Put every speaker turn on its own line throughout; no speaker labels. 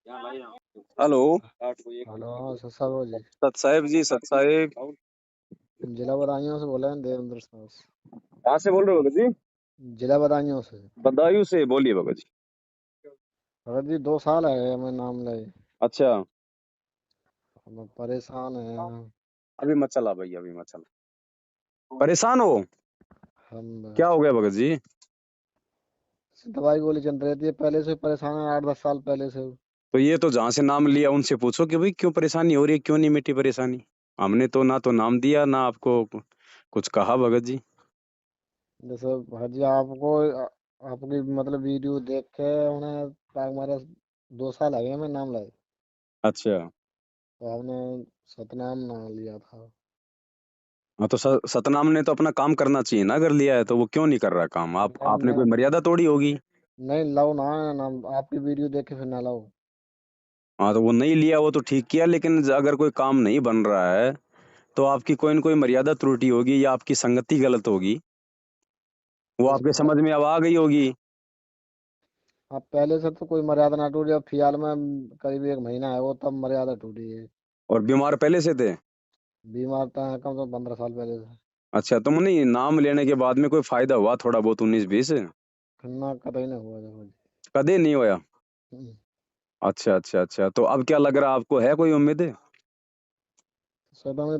Hello.
Hello, हाँ sir साहब जी।
सत साहेब जी, सत साहेब।
जिला बदायूं से बोल रहे हैं, देवेंद्र साहब से।
कहाँ से बोल रहे हो भगत जी?
जिला बदायूं से।
बदायूं से बोलिए भगत जी।
भगत जी 2 साल है हमें नाम लाए।
अच्छा।
हम परेशान हैं।
अभी मत चला भैया, अभी मत चला। परेशान हो?
हम
क्या हो गया भगत जी?
दवाई गोली चल रही थी, पहले से परेशान है, 8-10 साल पहले से।
तो ये तो जहाँ से नाम लिया उनसे पूछो कि भाई क्यों परेशानी हो रही है, क्यों नहीं मिटी परेशानी। हमने तो ना तो नाम दिया ना आपको कुछ कहा भगत जी।
जैसे भगत जी आपकी मतलब वीडियो देख के उन्हें हमारे 2 साल आगे हमें नाम लाए।
अच्छा।
तो हमने सतनाम नाम लिया था।
हाँ तो सतनाम ने तो अपना काम करना चाहिए ना, अगर लिया है तो वो क्यों नहीं कर रहा काम?
नहीं
आपने कोई
नहीं
मर्यादा तोड़ी होगी।
नहीं लाओ ना, नाम आपकी वीडियो देख के फिर ना लाओ।
हाँ तो वो नहीं लिया, वो तो ठीक किया, लेकिन अगर कोई काम नहीं बन रहा है तो आपकी कोई न कोई मर्यादा त्रुटि होगी या आपकी संगति गलत होगी। वो
जैसे
आपके समझ में अब आ गई होगी।
आप पहले से तो कोई मर्यादा ना टूटी, अब फिलहाल में करीब 1 महीना है वो तब मर्यादा टूटी है।
और बीमार पहले से थे?
बीमार तो है कम से कम 15 साल पहले से।
अच्छा, तो नहीं नाम लेने के बाद में कोई फायदा हुआ थोड़ा बहुत 19-20?
खन्ना कतई नहीं हुआ देखो जी।
कदे नहीं होया?
हम्म।
अच्छा अच्छा अच्छा, तो अब क्या लग रहा, आपको है कोई उम्मीद?
सोचा मैं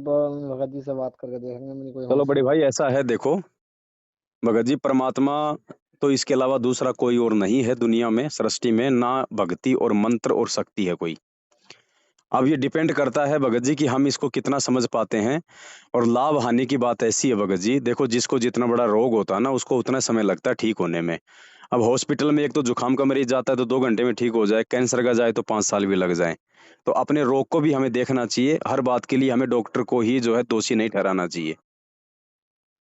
भगत जी से बात करके देखेंगे, मेरी कोई
चलो
हौसला
बड़े
हो।
भाई, ऐसा है देखो भगत जी, परमात्मा तो इसके अलावा दूसरा कोई और नहीं है दुनिया में, सृष्टि में ना। भक्ति और मंत्र और शक्ति है कोई। अब ये डिपेंड करता है भगत जी कि हम इसको कितना समझ पाते हैं। और लाभ हानि की बात ऐसी है भगत जी, देखो जिसको जितना बड़ा रोग होता है ना उसको उतना समय लगता है ठीक होने में। अब हॉस्पिटल में एक तो जुकाम का मरीज जाता है तो 2 घंटे में ठीक हो जाए, कैंसर का जाए तो 5 साल भी लग जाए। तो अपने रोग को भी हमें देखना चाहिए, हर बात के लिए हमें डॉक्टर को ही जो है दोषी नहीं ठहराना चाहिए।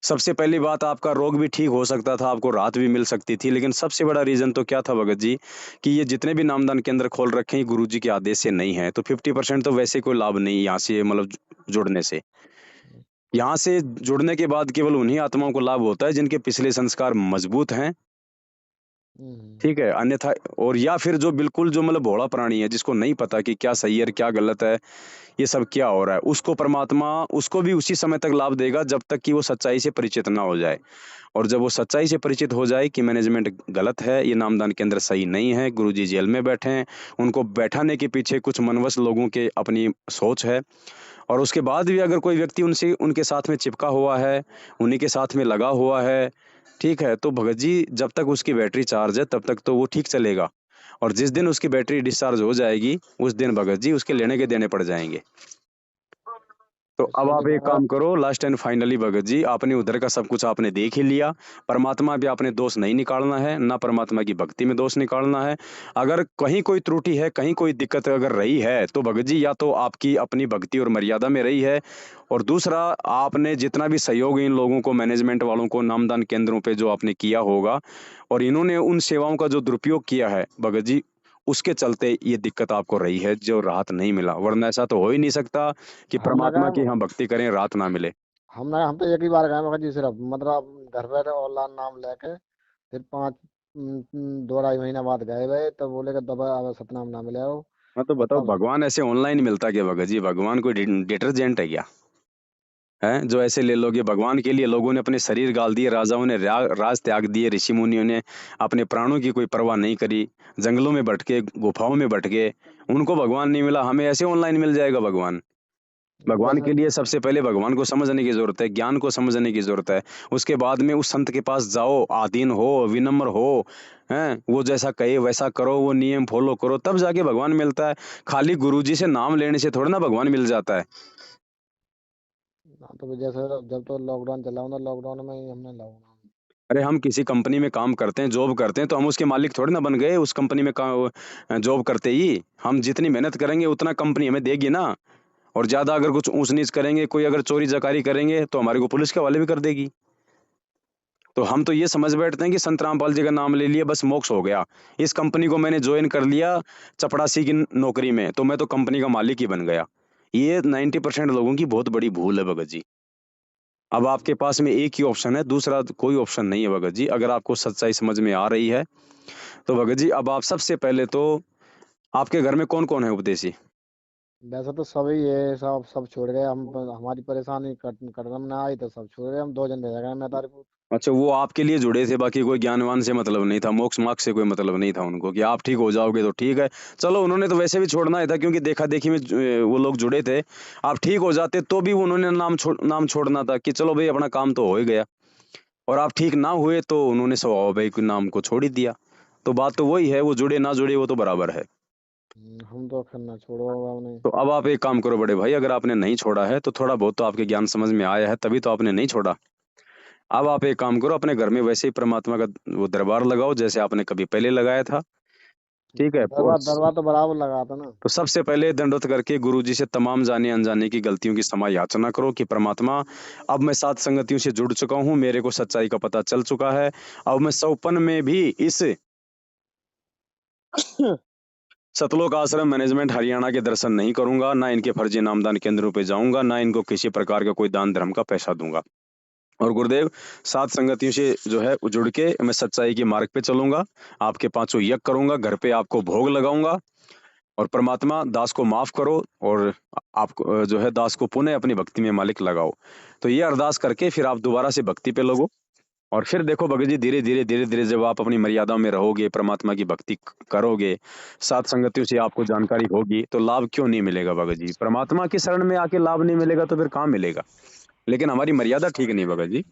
सबसे पहली बात, आपका रोग भी ठीक हो सकता था, आपको राहत भी मिल सकती थी, लेकिन सबसे बड़ा रीजन तो क्या था भगत जी कि ये जितने भी नामदान केंद्र खोल रखे हैं गुरु जी के आदेश से नहीं है, तो 50% तो वैसे कोई लाभ नहीं यहाँ से, मतलब जुड़ने से। यहाँ से जुड़ने के बाद केवल उन्हीं आत्माओं को लाभ होता है जिनके पिछले संस्कार मजबूत हैं।
हम्म।
ठीक है, अन्यथा और या फिर जो बिल्कुल जो मतलब भोला प्राणी है, जिसको नहीं पता कि क्या सही है और क्या गलत है, ये सब क्या हो रहा है, उसको परमात्मा उसको भी उसी समय तक लाभ देगा जब तक कि वो सच्चाई से परिचित ना हो जाए। और जब वो सच्चाई से परिचित हो जाए कि मैनेजमेंट गलत है, ये नामदान केंद्र सही नहीं है, गुरुजी जेल में बैठे हैं, उनको बैठाने के पीछे कुछ मनवस लोगों के अपनी सोच है, और उसके बाद भी अगर कोई व्यक्ति उनसे उनके साथ में चिपका हुआ है, उन्हीं के साथ में लगा हुआ है, ठीक है, तो भगत जी जब तक उसकी बैटरी चार्ज है तब तक तो वो ठीक चलेगा। और जिस दिन उसकी बैटरी डिस्चार्ज हो जाएगी उस दिन भगत जी उसके लेने के देने पड़ जाएंगे। तो अब
इसीलिए
आप एक
महाराज।
काम करो, last and finally Bhagat ji, आपने उधर का सब कुछ आपने देख ही लिया। परमात्मा पे आपने दोष नहीं निकालना है, ना परमात्मा की भक्ति में दोष निकालना है। अगर कहीं कोई त्रुटि है, कहीं कोई दिक्कत अगर रही है तो भगत जी या तो आपकी अपनी भक्ति और मर्यादा में रही है, और दूसरा आपने जितना भी सहयोग इन लोगों को, मैनेजमेंट वालों को, नामदान केंद्रों पे जो आपने किया होगा, और इन्होंने उन सेवाओं का जो दुरुपयोग किया है भगत जी, उसके चलते ये दिक्कत आपको रही है, जो राहत नहीं मिला। वरना ऐसा तो हो ही नहीं सकता कि
हमने
परमात्मा
कहा
की हम भक्ति करें, राहत ना मिले।
हम तो एक ही बार गए भगत जी, सिर्फ मतलब घर बैठे ऑनलाइन नाम लेके फिर 2-2.5 महीना बाद गए भाई, तब बोले कि दबा अब सतनाम ना मिले हो।
हाँ तो
और
बताओ,
तब
भगवान ऐसे ऑनलाइन मिलता क्या भगत जी? भगवान कोई डिटर्जेंट है क्या? है जो ऐसे ले लोगे? भगवान के लिए लोगों ने अपने शरीर गाल दिए, राजाओं ने राज त्याग दिए, ऋषि मुनियों ने अपने प्राणों की कोई परवाह नहीं करी, जंगलों में भटके, गुफाओं में भटके, उनको भगवान नहीं मिला, हमें ऐसे ऑनलाइन मिल जाएगा भगवान? भगवान
जैसे
के लिए सबसे पहले भगवान को समझने की जरूरत है, ज्ञान को समझने की जरूरत है। उसके बाद में उस संत के पास जाओ, आधीन हो, विनम्र हो, हैं, वो जैसा कहे वैसा करो, वो नियम फॉलो करो, तब जाके भगवान मिलता है। खाली गुरुजी से नाम लेने से थोड़ा ना भगवान मिल जाता है।
हाँ, तो जैसे जब तो लॉकडाउन चला ना, लॉकडाउन में ही हमने लॉकडाउन।
अरे हम किसी कंपनी में काम करते हैं, जॉब करते हैं, तो हम उसके मालिक थोड़ी ना बन गए उस कंपनी में जॉब करते ही। हम जितनी मेहनत करेंगे उतना कंपनी हमें देगी ना। और ज्यादा अगर कुछ ऊंच नीच करेंगे, कोई अगर चोरी जकारी करेंगे तो हमारे को पुलिस के हवाले भी कर देगी। तो हम तो ये समझ बैठते हैं कि संत रामपाल जी का नाम ले लिया बस मोक्ष हो गया। इस कंपनी को मैंने ज्वाइन कर लिया चपड़ासी की नौकरी में, तो मैं तो कंपनी का मालिक ही बन गया। ये 90% लोगों की बहुत बड़ी भूल है भगत जी। अब आपके पास में एक ही ऑप्शन है, दूसरा कोई ऑप्शन नहीं है भगत जी। अगर आपको सच्चाई समझ में आ रही है तो भगत जी अब आप सबसे पहले तो आपके घर में कौन कौन है उपदेशी?
वैसे तो सभी ये सब छोड़ गए हम। हमारी परेशानी कदम ना आई तो सब छोड़ गए हम। 2 जन रह गए मैं तारीपुर।
अच्छा, वो आपके लिए जुड़े थे, बाकी कोई ज्ञानवान से मतलब नहीं था, मोक्ष मार्ग से कोई मतलब नहीं था उनको कि आप ठीक हो जाओगे तो ठीक है। चलो, उन्होंने तो वैसे भी छोड़ना ही था क्योंकि देखा देखी में वो लोग जुड़े थे। आप ठीक हो जाते तो भी उन्होंने नाम छोड़ना था कि चलो भाई अपना काम तो हो ही गया। और आप ठीक ना हुए तो उन्होंने स्वभाव भाई के नाम को छोड़ ही दिया। तो बात तो वही है, वो जुड़े ना जुड़े वो तो बराबर है।
हम तो करना छोड़ो हमने।
तो अब आप एक काम करो बड़े भाई, अगर आपने नहीं छोड़ा है तो थोड़ा बहुत तो आपके ज्ञान समझ में आया है, तभी तो आपने नहीं छोड़ा। अब आप एक काम करो, अपने घर में वैसे ही परमात्मा का वो दरबार लगाओ जैसे आपने कभी पहले लगाया था। ठीक है।
दरबार दरबार तो बराबर लगा था ना।
तो सबसे पहले दंडवत करके गुरु जी से तमाम जाने अनजाने की गलतियों की क्षमा याचना करो कि परमात्मा, अब मैं सात संगतियों से जुड़ चुका हूँ, मेरे को सच्चाई का पता चल चुका है। अब मैं सौपन में भी इस सतलोक आश्रम मैनेजमेंट हरियाणा के दर्शन नहीं करूंगा, ना इनके फर्जी नामदान केंद्रों पे जाऊंगा, ना इनको किसी प्रकार का कोई दान धर्म का पैसा दूंगा। और गुरुदेव, सात संगतियों से जो है जुड़ के मैं सच्चाई के मार्ग पे चलूंगा, आपके पांचों यज्ञ करूंगा, घर पे आपको भोग लगाऊंगा। और परमात्मा, दास को माफ करो और आपको जो है दास को पुनः अपनी भक्ति में मालिक लगाओ। तो ये अरदास करके फिर आप दोबारा से भक्ति पे लगो। और फिर देखो भगत जी, धीरे धीरे धीरे धीरे जब आप अपनी मर्यादा में रहोगे, परमात्मा की भक्ति करोगे, सात संगतियों से आपको जानकारी होगी, तो लाभ क्यों नहीं मिलेगा भगत जी? परमात्मा की शरण में आके लाभ नहीं मिलेगा तो फिर कहाँ मिलेगा? लेकिन हमारी मर्यादा ठीक नहीं भगत जी।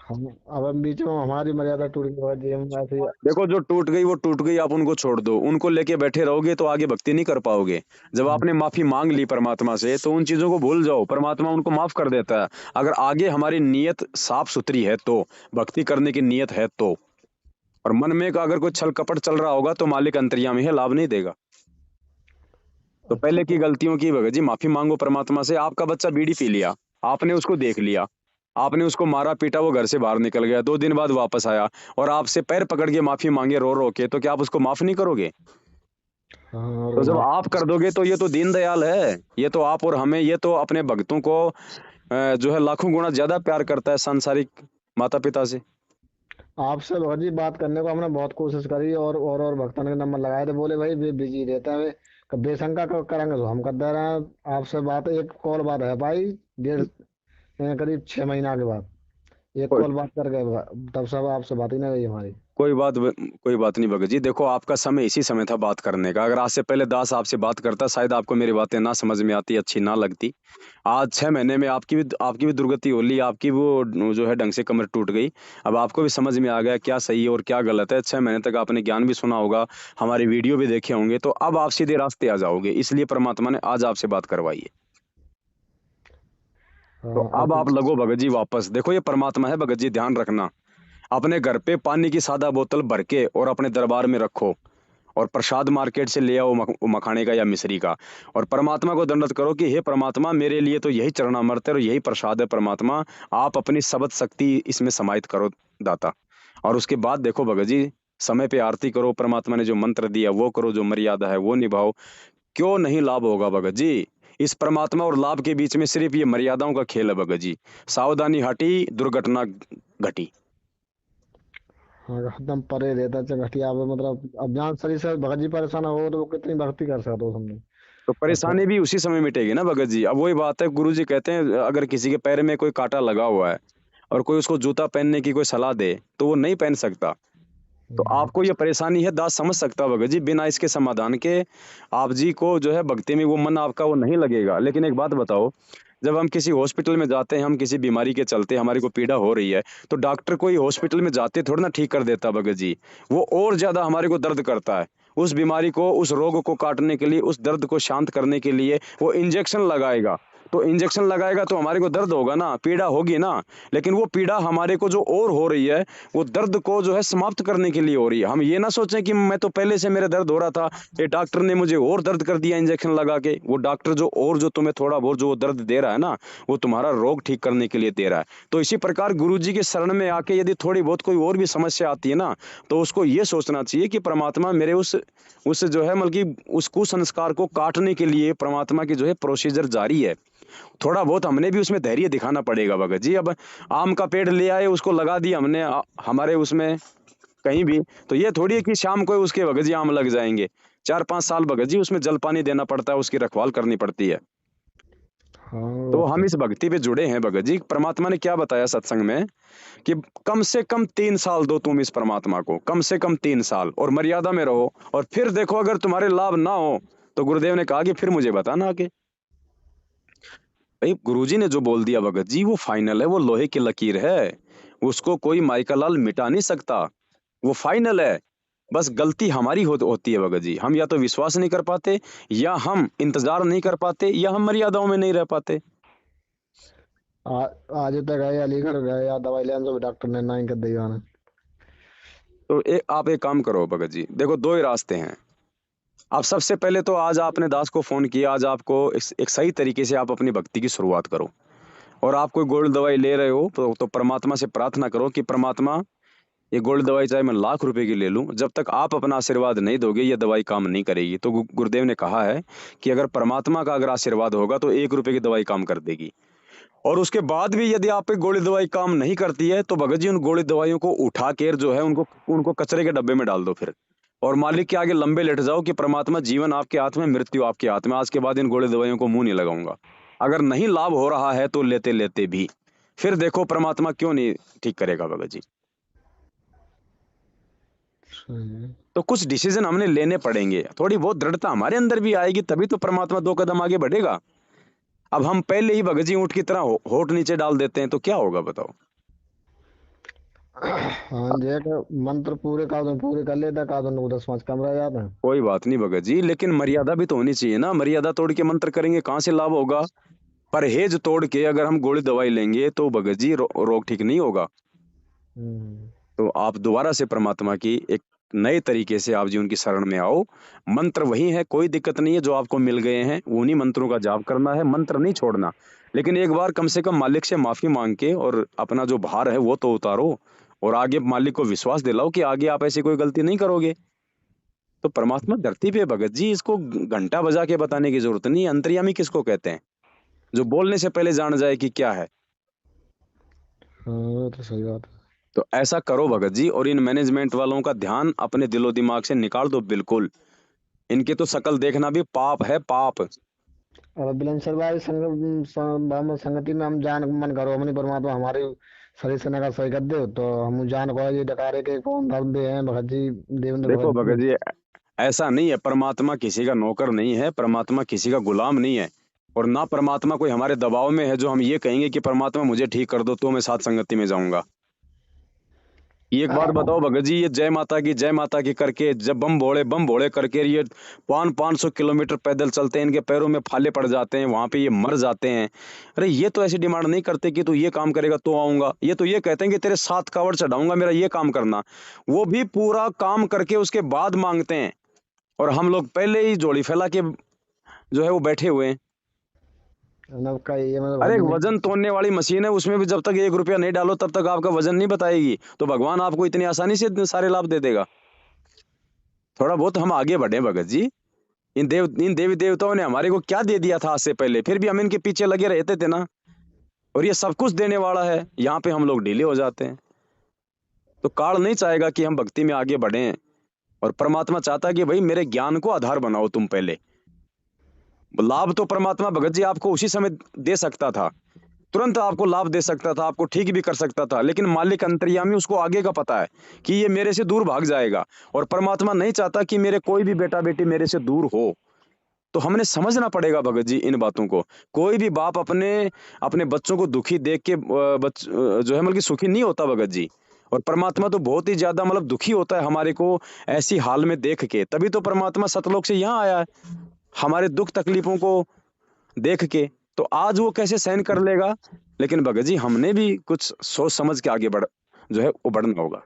हम अब हम बीच में हमारी मर्यादा टूट गई जी। हम ऐसे
देखो, जो टूट गई वो टूट गई, आप उनको छोड़ दो। उनको लेके बैठे रहोगे तो आगे भक्ति नहीं कर पाओगे। जब आपने माफी मांग ली परमात्मा से तो उन चीजों को भूल जाओ, परमात्मा उनको माफ कर देता है। अगर आगे हमारी नीयत साफ सुथरी है तो, भक्ति करने की नीयत है तो। और मन में का अगर कोई छल कपट चल रहा होगा तो मालिक अंतर्यामी है, लाभ नहीं देगा। तो
अच्छा
पहले की गलतियों की भगत जी माफी मांगो परमात्मा से। आपका बच्चा बीड़ी पी लिया, आपने उसको देख लिया, आपने उसको मारा पीटा, वो घर से बाहर निकल गया, 2 दिन बाद वापस आया और आपसे पैर पकड़ के माफी मांगे रो रो के, तो क्या आप उसको माफ नहीं करोगे?
हाँ। और
तो जब
माफ।
आप कर दोगे तो ये तो दीनदयाल है, ये तो आप और हमें, ये तो अपने भक्तों को जो है लाखों गुना ज्यादा प्यार करता है सांसारिक माता पिता से।
आपसे भगत जी बात करने को हमने बहुत कोशिश करी और भक्तन के नंबर लगाए थे। बोले भाई वे बिजी रहते हैं वे। बेशंका करेंगे तो हम कर दे रहे हैं। आपसे बात एक कॉल बात है भाई। डेढ़ करीब 6 महीना के बाद एक
कोई
कॉल बात कर गए। तब सब आपसे बात ही नहीं हुई हमारी।
कोई बात नहीं भगत जी। देखो, आपका समय इसी समय था बात करने का। अगर आज से पहले दास आपसे बात करता, शायद आपको मेरी बातें ना समझ में आती, अच्छी ना लगती। आज 6 महीने में आपकी भी दुर्गति हो ली, आपकी वो जो है ढंग से कमर टूट गई। अब आपको भी समझ में आ गया क्या सही है और क्या गलत है। 6 महीने तक आपने ज्ञान भी सुना होगा, हमारी वीडियो भी देखे होंगे, तो अब आप सीधे रास्ते आ जाओगे, इसलिए परमात्मा ने आज आपसे बात करवाई है। तो
हाँ
अब
आप।
आप लगो भगत जी वापस। देखो, ये परमात्मा है भगत जी, ध्यान रखना। अपने घर पे पानी की सादा बोतल भर के और अपने दरबार में रखो, और प्रसाद मार्केट से ले आओ, मखाने का या मिश्री का। और परमात्मा को दंडवत करो कि हे परमात्मा, मेरे लिए तो यही चरणामृत है और यही प्रसाद है परमात्मा, आप अपनी सबद शक्ति इसमें समाहित करो दाता। और उसके बाद देखो भगत जी, समय पे आरती करो, परमात्मा ने जो मंत्र दिया वो करो, जो मर्यादा है वो निभाओ। क्यों नहीं लाभ होगा भगत जी? इस परमात्मा और लाभ के बीच में सिर्फ ये मर्यादाओं का खेल है भगत जी। सावधानी हटी, दुर्घटना घटी।
हाँ एकदम परे रहता है घटिया पे। मतलब अब जहाँ शरीर से भगत जी परेशान हो तो वो कितनी भक्ति कर सकते हो हमने।
तो
और
परेशानी भी उसी समय मिटेगी ना भगत जी। अब वही बात है, गुरु जी कहते हैं अगर किसी के पैर में कोई कांटा लगा हुआ है और कोई उसको जूता पहनने की कोई सलाह दे तो वो नहीं पहन सकता। तो आपको ये परेशानी है, दास समझ सकता भगत जी, बिना इसके समाधान के आप जी को जो है भक्ति में वो मन आपका वो नहीं लगेगा। लेकिन एक बात बताओ, जब हम किसी हॉस्पिटल में जाते हैं, हम किसी बीमारी के चलते हमारी को पीड़ा हो रही है, तो डॉक्टर कोई हॉस्पिटल में जाते थोड़ा ना ठीक कर देता भगत जी। वो और ज्यादा हमारे को दर्द करता है। उस बीमारी को, उस रोग को काटने के लिए, उस दर्द को शांत करने के लिए वो इंजेक्शन लगाएगा। तो इंजेक्शन लगाएगा तो हमारे को दर्द होगा ना, पीड़ा होगी ना। लेकिन वो पीड़ा हमारे को जो और हो रही है, वो दर्द को जो है समाप्त करने के लिए हो रही है। हम ये ना सोचें कि मैं तो पहले से मेरे दर्द हो रहा था, ये डॉक्टर ने मुझे और दर्द कर दिया इंजेक्शन लगा के। वो डॉक्टर जो तुम्हें थोड़ा बहुत जो दर्द दे रहा है ना, वो तुम्हारा रोग ठीक करने के लिए दे रहा है। तो इसी प्रकार गुरु जी के शरण में आके यदि थोड़ी बहुत कोई और भी समस्या आती है ना, तो उसको ये सोचना चाहिए कि परमात्मा मेरे उस जो है मतलब उस कुसंस्कार को काटने के लिए परमात्मा की जो है प्रोसीजर जारी है। थोड़ा बहुत हमने भी उसमें धैर्य दिखाना पड़ेगा भगत जी। अब आम का पेड़ ले आए, उसको लगा दिया हमने हमारे उसमें कहीं भी, तो ये थोड़ी है कि शाम को उसके भगत जी आम लग जाएंगे। 4-5 साल भगत जी उसमें जल पानी देना पड़ता है, उसकी रखवाल करनी पड़ती है।
हाँ
तो
वो
हम
तो
इस भक्ति पे जुड़े हैं भगत जी। परमात्मा ने क्या बताया सत्संग में कि कम से कम 3 साल दो तुम इस परमात्मा को, कम से कम 3 साल, और मर्यादा में रहो, और फिर देखो अगर तुम्हारे लाभ ना हो तो गुरुदेव ने कहा कि फिर मुझे बताना आके। भाई गुरुजी ने जो बोल दिया भगत जी वो फाइनल है, वो लोहे की लकीर है, उसको कोई माइका लाल मिटा नहीं सकता, वो फाइनल है। बस गलती हमारी होती है भगत जी, हम या तो विश्वास नहीं कर पाते, या हम इंतजार नहीं कर पाते, या हम मर्यादाओं में नहीं रह पाते।
आज तक गए अलीगढ़ गए या दवाई लेने तो भी डॉक्टर ने ना ही कर दिया ना।
तो आप एक काम करो भगत जी, देखो दो ही रास्ते हैं। आप सबसे पहले तो आज आपने दास को फोन किया, आज आपको एक सही तरीके से आप अपनी भक्ति की शुरुआत करो। और आप कोई गोल्ड दवाई ले रहे हो तो परमात्मा से प्रार्थना करो कि परमात्मा ये गोल्ड दवाई चाहे मैं लाख रुपए की ले लूं, जब तक आप अपना आशीर्वाद नहीं दोगे ये दवाई काम नहीं करेगी। तो गुरुदेव ने कहा है कि अगर परमात्मा का अगर आशीर्वाद होगा तो 1 रुपए की दवाई काम कर देगी। और उसके बाद भी यदि आप पे गोली दवाई काम नहीं करती है तो भगत जी उन गोली दवाइयों को उठा कर जो है उनको उनको कचरे के डब्बे में डाल दो फिर, और मालिक के आगे लंबे लेट जाओ कि परमात्मा जीवन आपके हाथ में, मृत्यु आपके हाथ में, आज के बाद इन गोली दवाइयों को मुंह नहीं लगाऊंगा। अगर नहीं लाभ हो रहा है तो लेते लेते भी फिर देखो परमात्मा क्यों नहीं ठीक करेगा भगत जी।
सही है।
तो कुछ डिसीजन हमने लेने पड़ेंगे, थोड़ी बहुत दृढ़ता हमारे अंदर भी आएगी तभी तो परमात्मा 2 कदम आगे बढ़ेगा। अब हम पहले ही भगत जी ऊंट की तरह होठ नीचे डाल देते हैं तो क्या होगा बताओ।
हाँ जी कि मंत्र पूरे का दो पूरे कर लेता का दो 9-10 5 कम रह जाते हैं।
कोई बात नहीं भगत जी, लेकिन मर्यादा भी तो होनी चाहिए ना। मर्यादा तोड़ के मंत्र करेंगे कहाँ से लाभ होगा। परहेज तोड़ के अगर हम गोली दवाई लेंगे तो भगत जी रोग ठीक नहीं होगा।
हम्म।
तो आप दोबारा से परमात्मा की एक नए तरीके से आप जी उनकी शरण में आओ। मंत्र वही है, कोई दिक्कत नहीं है, जो आपको मिल गए हैं उन्हीं मंत्रों का जाप करना है, मंत्र नहीं छोड़ना। लेकिन एक बार कम से कम मालिक से माफी मांग के और अपना जो भार है वो तो उतारो, और आगे मालिक को विश्वास दिलाओ कि आगे आप ऐसी कोई गलती नहीं करोगे। तो परमात्मा धरती पे भगत जी, इसको घंटा बजा के बताने की जरूरत नहीं है। अंतर्यामी किसको कहते हैं? जो बोलने से पहले जान जाए कि क्या है।
हाँ वो तो सही बात है।
तो ऐसा करो भगत जी, और इन मैनेजमेंट वालों का ध्यान अपने दिलो दिमाग से निकाल दो बिल्कुल। इनके तो शकल देखना भी पाप है, पाप।
और बिलन भाई हम संगति में हम जान मन करो अपनी परमात्मा हमारी शरीर से नगा सही कर दो तो हम जान को ये डकारे के कौन धर्म दे हैं भगत जी देवेंद्र
देखो
भगत
भगत
जी।
जी, ऐसा नहीं है, परमात्मा किसी का नौकर नहीं है, परमात्मा किसी का गुलाम नहीं है, और ना परमात्मा कोई हमारे दबाव में है जो हम ये कहेंगे कि परमात्मा मुझे ठीक कर दो तो मैं साथ संगति में जाऊंगा। ये एक बात बताओ भगत जी, ये जय माता की जय माता की करके जब बम भोड़े करके ये 500 किलोमीटर पैदल चलते हैं, इनके पैरों में फाले पड़ जाते हैं, वहां पे ये मर जाते हैं। अरे ये तो ऐसी डिमांड नहीं करते कि तू ये काम करेगा तो आऊंगा, ये तो ये कहते हैं कि तेरे 7 कावड़ चढ़ाऊंगा, मेरा ये काम करना। वो भी पूरा काम करके उसके बाद मांगते हैं, और हम लोग पहले ही झोली फैला के जो है वो बैठे हुए हैं।
मतलब का ये मतलब
अरे
भगत
एक
जी ने
वजन तोलने वाली मशीन है, उसमें भी जब तक 1 रुपया नहीं डालो तब तक आपका वजन नहीं बताएगी, तो भगवान आपको इतनी आसानी से इतने सारे लाभ दे देगा? थोड़ा बहुत हम आगे बढ़े भगत जी। इन देवी देवताओं ने हमारे को क्या दे दिया था आज से पहले, फिर भी हम इनके पीछे लगे रहते थे ना। और ये सब कुछ देने वाला है, यहाँ पे हम लोग ढीले हो जाते हैं। तो काल नहीं चाहेगा कि हम भक्ति में आगे बढ़े, और परमात्मा चाहता है कि भाई मेरे ज्ञान को आधार बनाओ तुम पहले। लाभ तो परमात्मा भगत जी आपको उसी समय दे सकता था, तुरंत आपको लाभ दे सकता था, आपको ठीक भी कर सकता था, लेकिन मालिक अंतर्यामी उसको आगे का पता है कि ये मेरे से दूर भाग जाएगा, और परमात्मा नहीं चाहता कि मेरे कोई भी बेटा बेटी मेरे से दूर हो। तो हमने समझना पड़ेगा भगत जी इन बातों को। कोई भी बाप अपने अपने बच्चों को दुखी देख के जो है मतलब सुखी नहीं होता भगत जी। और परमात्मा तो बहुत ही ज्यादा मतलब दुखी होता है हमारे को ऐसी हाल में देख के, तभी तो परमात्मा सतलोक से यहाँ आया है हमारे दुख तकलीफों को देख के। तो आज वो कैसे सहन कर लेगा। लेकिन भगत जी हमने भी कुछ सोच समझ के आगे बढ़ जो है वो बढ़ना होगा।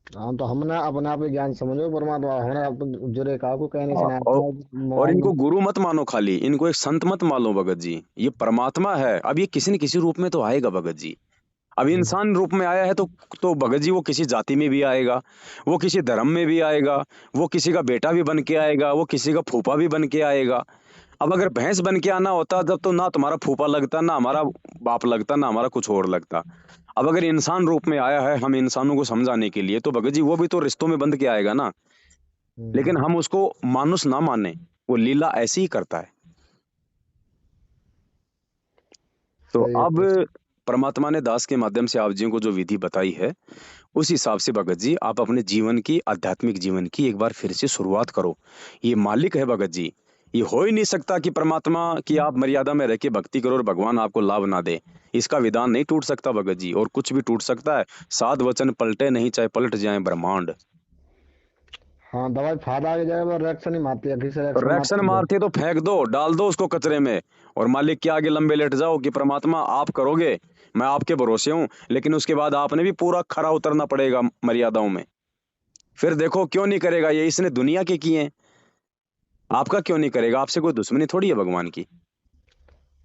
हाँ तो हमने अपने आप ही ज्ञान समझो परमात्मा हमने जुड़े का को कहने से
और,
ना
और और
मोबाइल में।
इनको गुरु मत मानो, खाली इनको एक संत मत मानो भगत जी। ये परमात्मा है, अब ये किसी न किसी रूप में तो आएगा भगत जी। अब इंसान रूप में आया है तो भगत जी वो किसी जाति में भी आएगा, वो किसी धर्म में भी आएगा, वो किसी का बेटा भी बन के आएगा, वो किसी का फूफा भी बन के आएगा। अब अगर भैंस बन के आना होता तब तो ना तुम्हारा फूफा लगता, ना हमारा बाप लगता, ना हमारा कुछ और लगता। अब अगर इंसान रूप में आया है हम इंसानों को समझाने के लिए, तो भगत जी वो भी तो रिश्तों में बंध के आएगा ना। लेकिन हम उसको मानुस ना माने, वो लीला ऐसी ही करता है। तो
सही है
अब
तो।
परमात्मा ने दास के माध्यम से आप जी को जो विधि बताई है, उस हिसाब से भगत जी आप अपने जीवन की, आध्यात्मिक जीवन की एक बार फिर से शुरुआत करो। ये मालिक है भगत जी, ये हो ही नहीं सकता कि परमात्मा की आप मर्यादा में रह के भक्ति करो और भगवान आपको लाभ ना दे। इसका विधान नहीं टूट सकता भगत जी, और कुछ भी टूट सकता है, साध वचन पलटे नहीं, चाहे पलट जाए ब्रह्मांड।
हाँ, दवाई फायदा आगे जाएगा, रिएक्शन ही मारती है, घी से
और
रिएक्शन
रिएक्शन
मारती है।
मारती है तो फेंक दो, डाल दो उसको कचरे में, और मालिक के आगे लंबे लेट जाओ कि परमात्मा आप करोगे, मैं आपके भरोसे हूं, लेकिन उसके बाद आपने भी पूरा खरा उतरना पड़ेगा मर्यादाओं में। फिर देखो क्यों नहीं करेगा, ये इसने दुनिया के किए हैं, आपका क्यों नहीं करेगा? आपसे कोई दुश्मनी थोड़ी है भगवान की।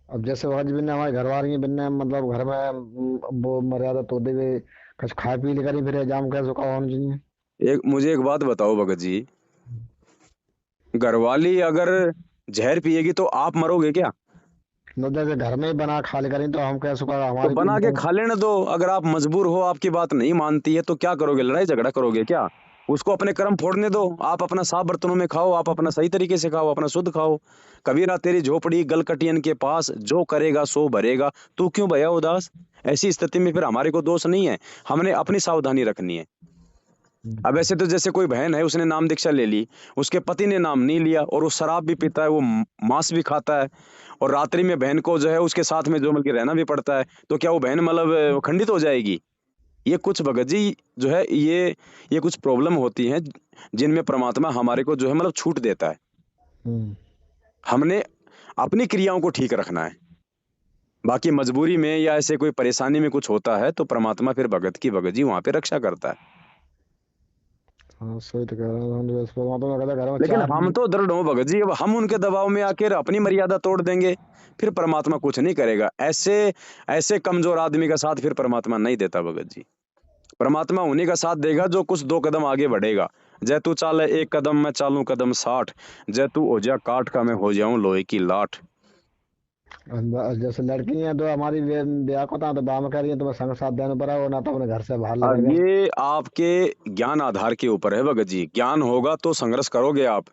अब जैसे आज बिन्ने हमारे घर वाली बिन्ने मतलब घर में वो मर्यादा तोड़ते हुए कुछ खा पी लेकर ही फिर जाम कैसे का होना चाहिए।
मुझे एक बात बताओ भगत जी, घरवाली अगर जहर पिएगी तो आप मरोगे क्या?
न जैसे घर में ही बना खा लेकर ही तो हम कैसे का
तो
हमारी
बना के खा लेने दो। अगर आप मजबूर हो, आपकी बात नहीं मानती है, तो क्या करोगे? लड़ाई झगड़ा करोगे क्या? उसको अपने कर्म फोड़ने दो, आप अपना साफ बर्तनों में खाओ, आप अपना सही तरीके से खाओ, अपना शुद्ध खाओ। कबीरा तेरी झोपड़ी गलकटियन के पास, जो करेगा सो भरेगा, तू क्यों भया उदास? ऐसी स्थिति में फिर हमारे को दोष नहीं है, हमने अपनी सावधानी रखनी है। अब ऐसे तो जैसे कोई बहन है, उसने नाम दीक्षा ले ली, उसके पति ने नाम नहीं लिया, और वो शराब भी पीता है, वो मांस भी खाता है, और रात्रि में बहन को जो है उसके साथ में जो मतलब कि रहना भी पड़ता है, तो क्या वो बहन मतलब खंडित हो जाएगी? ये कुछ भगत जी जो है, ये कुछ प्रॉब्लम होती हैं, जिनमें परमात्मा हमारे को जो है मतलब छूट देता है।
हम्म।
हमने अपनी क्रियाओं को ठीक रखना है, बाकी मजबूरी में या ऐसे कोई परेशानी में कुछ होता है तो परमात्मा फिर भगत की भगत जी वहां पे रक्षा करता है।
हाँ सही तो कह रहे हैं, हम तो परमात्मा कहता है घर में
लेकिन
चार।
हम तो दृढ़ हो भगत जी, अब हम उनके दबाव में आकर अपनी मर्यादा तोड़ देंगे, फिर परमात्मा कुछ नहीं करेगा। ऐसे ऐसे कमजोर आदमी का साथ फिर परमात्मा नहीं देता भगत जी। परमात्मा उन्हीं का साथ देगा जो कुछ दो कदम आगे बढ़ेगा। जय तू चाले एक कदम, मैं चालू कदम 60। जय तू हो जा काठ का, मैं हो जाऊं लोहे की लाठ।
जैसे लड़की हैं तो हमारी ब्याह को तो बाम कर रही है, तो मैं संग साथ देने पर है, वो ना तो अपने घर से बाहर
अब
लगेगा।
ये आपके ज्ञान आधार के ऊपर है भगत जी, ज्ञान होगा तो संघर्ष करोगे आप,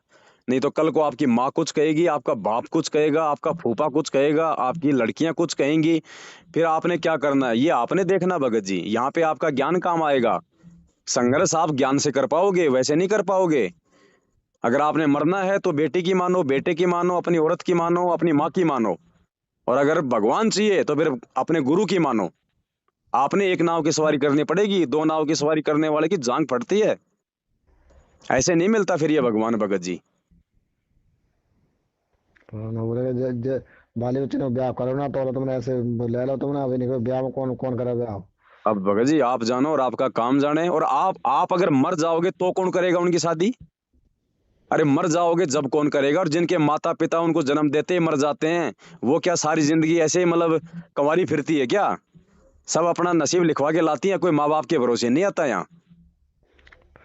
नहीं तो कल को आपकी माँ कुछ कहेगी, आपका बाप कुछ कहेगा, आपका फूफा कुछ कहेगा, आपकी लड़कियां कुछ कहेंगी, फिर आपने क्या करना है ये आपने देखना भगत जी। यहाँ पे आपका ज्ञान काम आएगा। संघर्ष आप ज्ञान से कर पाओगे, वैसे नहीं कर पाओगे। अगर आपने मरना है तो बेटी की मानो, बेटे की मानो, अपनी औरत की मानो, अपनी माँ की मानो, और अगर भगवान चाहिए तो फिर अपने गुरु की मानो। आपने एक नाव की सवारी करनी पड़ेगी, दो नाव की सवारी करने वाले की जांग फटती है, ऐसे नहीं मिलता फिर ये भगवान भगत जी।
तो ना बोलेगा बाली बच्चे ने ब्याह करो ना, तो तुमने ऐसे ले लो तुमने, अभी नहीं कोई ब्याह में कौन कौन करे ब्याह।
अब भगत जी आप जानो और आपका काम जाने, और आप अगर मर जाओगे तो कौन करेगा उनकी शादी? अरे मर जाओगे जब कौन करेगा? और जिनके माता पिता उनको जन्म देते ही मर जाते हैं, वो क्या सारी जिंदगी ऐसे ही मतलब कंवारी फिरती है क्या? सब अपना नसीब लिखवा के लाती हैं, कोई माँ बाप के भरोसे नहीं आता यहाँ।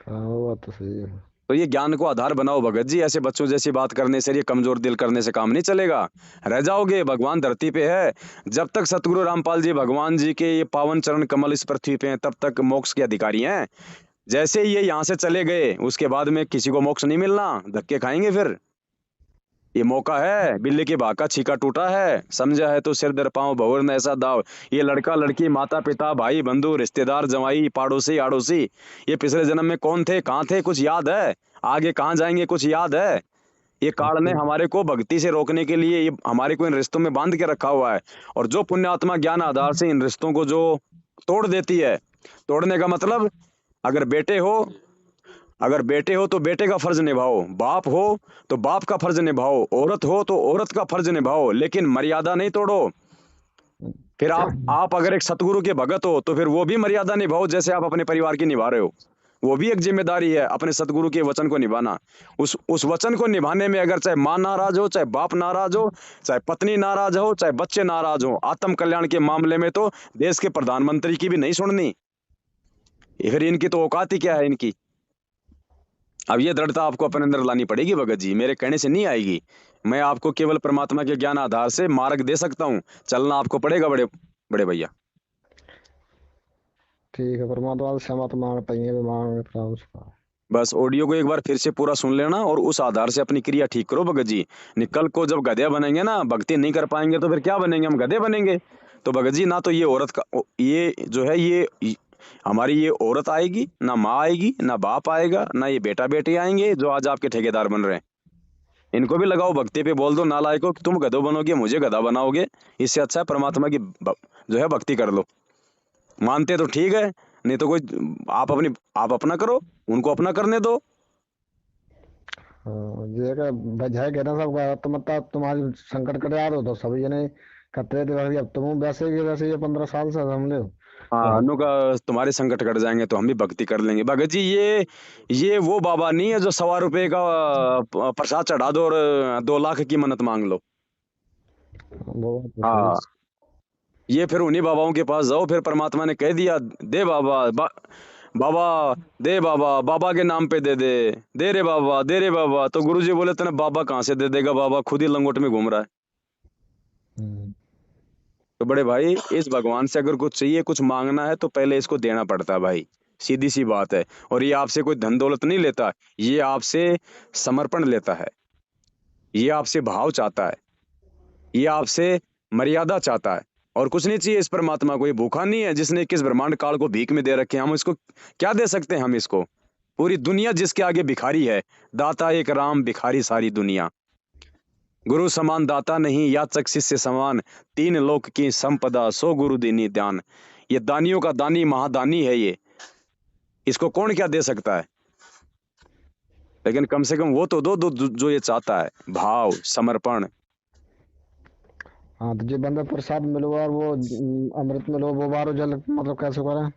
हाँ वो बात तो सही है।
तो ये ज्ञान को आधार बनाओ भगत जी, ऐसे बच्चों जैसी बात करने से, ये कमजोर दिल करने से काम नहीं चलेगा, रह जाओगे। भगवान धरती पे है, जब तक सतगुरु रामपाल जी भगवान जी के ये पावन चरण कमल इस पृथ्वी पे हैं, तब तक मोक्ष के अधिकारी हैं। जैसे ही ये यहाँ से चले गए, उसके बाद में किसी को मोक्ष नहीं मिलना, धक्के खाएंगे फिर। ये मौका है, बिल्ली की भाका छीका टूटा है, समझा है तो सिर दर पांव भंवर न ऐसा दाव। ये लड़का लड़की माता पिता भाई बंधु रिश्तेदार जवाई पड़ोसी आड़ोसी, ये पिछले जन्म में कौन थे कहाँ थे कुछ याद है? आगे कहाँ जाएंगे कुछ याद है? ये काल ने हमारे को भक्ति से रोकने के लिए ये हमारे को इन रिश्तों में बांध के रखा हुआ है। और जो पुण्यात्मा ज्ञान आधार से इन रिश्तों को जो तोड़ देती है, तोड़ने का मतलब, अगर बेटे हो अगर बेटे हो तो बेटे का फर्ज निभाओ, बाप हो तो बाप का फर्ज निभाओ, औरत हो तो औरत का फर्ज निभाओ, लेकिन मर्यादा नहीं तोड़ो। फिर आप अगर एक सतगुरु के भगत हो तो फिर वो भी मर्यादा निभाओ, जैसे आप अपने परिवार की निभा रहे हो। वो भी एक जिम्मेदारी है अपने सतगुरु के वचन को निभाना। उस वचन को निभाने में अगर चाहे माँ नाराज हो, चाहे बाप नाराज हो, चाहे पत्नी नाराज हो, चाहे बच्चे नाराज हो, आत्म कल्याण के मामले में तो देश के प्रधानमंत्री की भी नहीं सुननी। फिर इनकी तो औकात ही क्या है इनकी? अब ये दृढ़ता आपको अपने अंदर लानी पड़ेगी भगत जी, मेरे कहने से नहीं आएगी। मैं आपको केवल परमात्मा के ज्ञान आधार से मार्ग दे सकता हूँ, चलना आपको पड़ेगा बड़े बड़े भैया।
ठीक है, परमात्मा से क्षमा तो मांगते ही है, भी मांगे प्रभु से।
बस ऑडियो को एक बार फिर से पूरा सुन लेना और उस आधार से अपनी क्रिया ठीक करो भगत जी। कल को जब गधे बनेंगे ना, भक्ति नहीं कर पाएंगे तो फिर क्या बनेंगे, हम गधे बनेंगे। तो भगत जी ना तो ये औरत का ये जो है हमारी ये औरत आएगी, ना माँ आएगी, ना बाप आएगा, ना ये बेटा बेटी आएंगे जो आज आपके ठेकेदार बन रहे हैं। इनको भी लगाओ भक्ति पे, बोल दो नालायकों कि तुम गधों बनोगे, मुझे गधा बनाओगे। इससे अच्छा है परमात्मा की जो है भक्ति कर लो। मानते तो ठीक है, नहीं तो कोई आप अपना करो, उनको अपना करने दो।
ये का बजाय कहना सब तो मतलब तुम्हारी संकट कर यार हो तो सभी जने करते थे भाई, अब तुम वैसे ही वैसे ये 15 साल से हमले हो तो
हाँ,
हम।
अनु का तुम्हारे संकट कट जाएंगे तो हम भी भक्ति कर लेंगे। भगत जी ये वो बाबा नहीं है जो 1.25 रुपए का प्रसाद चढ़ा दो और 2 लाख की मन्नत मांग लो।
वो तो सही।
हाँ, ये फिर उन्हीं बाबाओं के पास जाओ, फिर परमात्मा ने कह दिया दे बाबा, दे बाबा, बाबा के नाम पे दे दे, दे रे बाबा, दे रे बाबा। तो गुरुजी बोले तेने बाबा कहाँ से दे देगा, बाबा खुद ही लंगोट में घूम रहा है।
हम्म।
तो बड़े भाई, इस भगवान से अगर कुछ चाहिए, कुछ मांगना है तो पहले इसको देना पड़ता है भाई, सीधी सी बात है। और ये आपसे कोई धन दौलत नहीं लेता, ये आपसे समर्पण लेता है, ये आपसे भाव चाहता है, ये आपसे मर्यादा चाहता है, और कुछ नहीं चाहिए इस परमात्मा को। ये भूखा नहीं है जिसने 21 ब्रह्मांड काल को भीख में दे रखे हैं। हम इसको क्या दे सकते हैं, हम इसको। पूरी दुनिया जिसके आगे भिखारी है, दाता एक राम, भिखारी सारी दुनिया। गुरु समान दाता नहीं, याचक शिष्य समान, 3 लोक की संपदा, सो गुरु दीनी ध्यान। ये दानियों का दानी महादानी है ये, इसको कौन क्या दे सकता है। लेकिन कम से कम वो तो दो जो ये चाहता है, भाव समर्पण।
हाँ तो जो बंदा प्रसाद मिलो और वो अमृत मिलो वो बारो जल मतलब कैसे करें।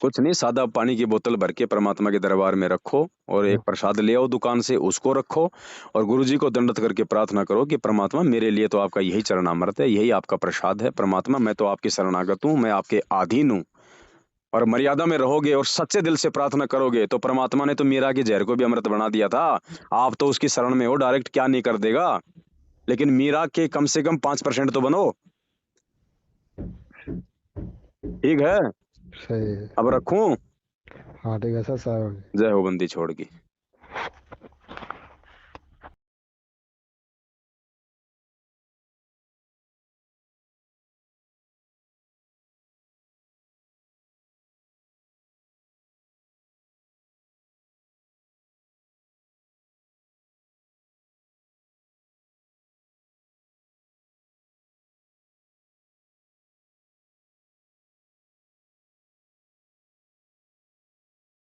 कुछ नहीं, सादा पानी की बोतल भर के परमात्मा के दरबार में रखो, और एक प्रसाद ले आओ दुकान से, उसको रखो, और गुरुजी को दंडवत करके प्रार्थना करो कि परमात्मा मेरे लिए तो आपका यही चरणामृत है, यही आपका प्रसाद है। परमात्मा मैं तो आपकी शरणागत हूँ, मैं आपके अधीन हूँ। और मर्यादा में रहोगे और सच्चे दिल से प्रार्थना करोगे तो परमात्मा ने तो मीरा के जहर को भी अमृत बना दिया था। आप तो उसकी शरण में हो, डायरेक्ट क्या नहीं कर देगा। लेकिन मीरा के कम से कम 5% तो बनो। ठीक है,
सही है।
अब रखूं।
हाँ ठीक है सर, सर।
जय हो बंदी छोड़ की।